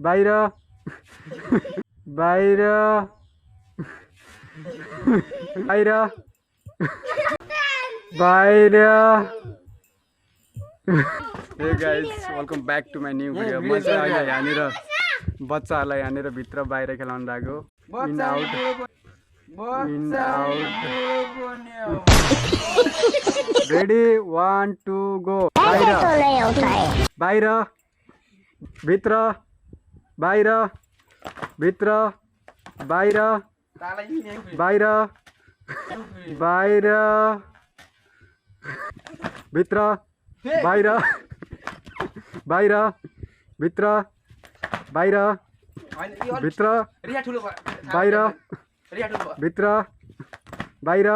बाहिर बाहिर बाहिर बाहिर hey guys welcome back to my new video. म चाहिँ अहिले यहाँनिर बच्चाहरूलाई यहाँनिर भित्र बाहिर खेलाउन लागेको। In out ready 1 2 go. बाहिर बाहिर भित्र बाहिर भित्र बाहिर बाहिर बाहिर भित्र बाहिर बाहिर भित्र बाहिर भित्र बाहिर भित्र बाहिर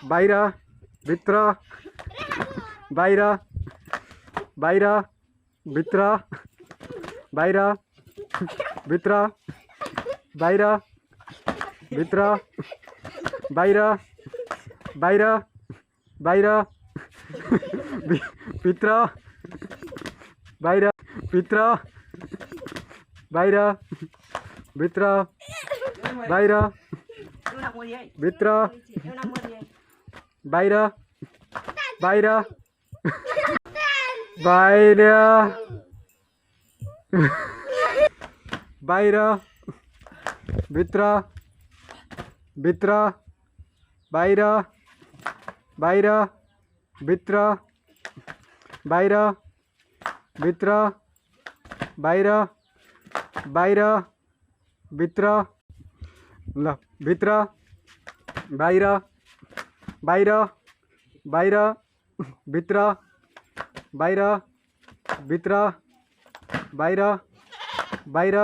बाहिर भित्र बाहिर बाहिर भित्र बाहिर भित्र बाहिर भित्र बाहिर बाहिर बाहिर भित्र बाहिर भित्र बाहिर भित्र बाहिर भित्र बाहिर बाहिर बाहिर बाहिर भित्र भित्र बाहिर बाहिर भित्र बाहिर भित्र बाहिर बाहिर भित्र ल भित्र बाहिर बाहिर बाहिर भित्र बाहिर भित्र बाहिर बाहिर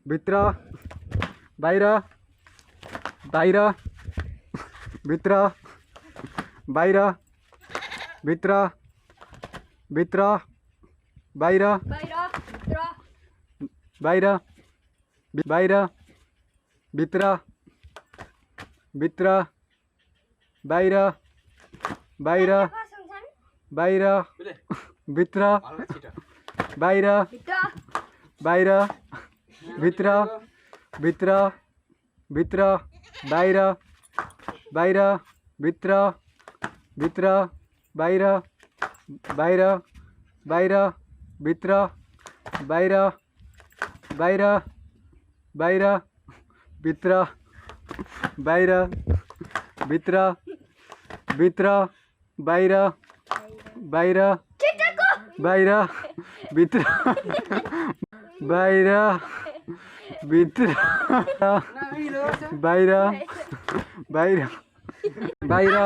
भित्र बाहिर बाहिर भित्र बाहिर भित्र भित्र बाहिर बाहिर बाहिर भित्र भित्र बाहिर बाहिर बाहिर भित्र बाहिर बाहिर भित्र भित्र भित्र बाहिर बाहिर भित्र भित्र बाहिर बाहिर बाहिर भित्र बाहिर बाहिर बाहिर भित्र बाहिर भित्र भित्र बाहिर बाहिर बाहिर भित्र बाहिर भित्र बाहिर बाहिर बाहिर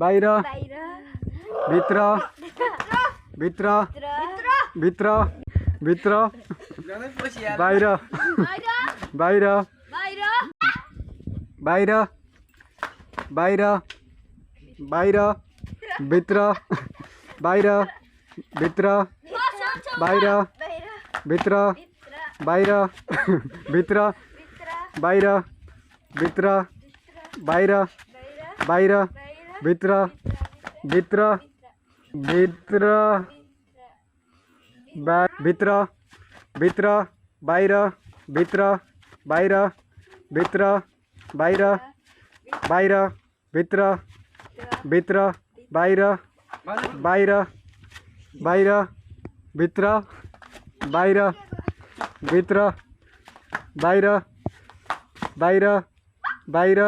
बाहिर भित्र भित्र भित्र भित्र बाहिर बाहिर बाहिर बाहिर बाहिर भित्र बाहिर भित्र बाहिर भित्र बाहिर भित्र बाहिर भित्र बाहिर बाहिर भित्र भित्र भित्र भित्र भित्र बाहिर भित्र बाहिर भित्र बाहिर बाहिर भित्र भित्र बाहिर बाहिर बाहिर भित्र बाहिर भित्र बाहिर बाहिर बाहिर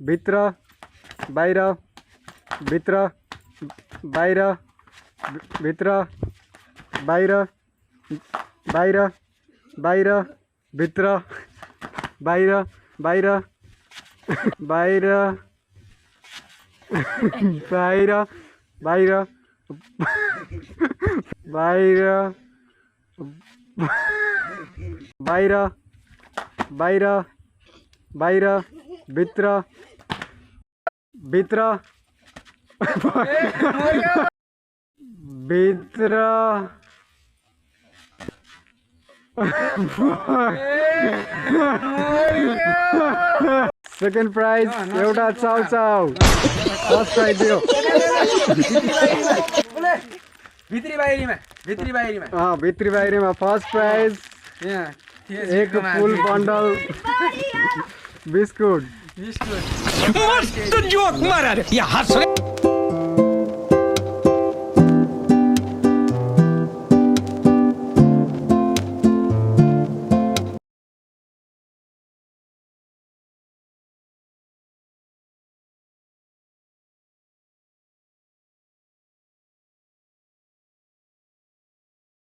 भित्र बाहिर भित्र बाहिर भित्र बाहिर बाहिर बाहिर भित्र बाहिर बाहिर बाहिर बाहिर बाहिर बाहिर बाहिर बाहिर बाहिर भित्र भित्र भित्र सेकेन्ड प्राइज एउटा चाउचाउ फर्स्ट प्राइज दियो भित्री बाहिरीमा भित्री बाहिरीमा फर्स्ट प्राइज एक फुल बन्डल बिस्कुट मस्त जोक मारा रे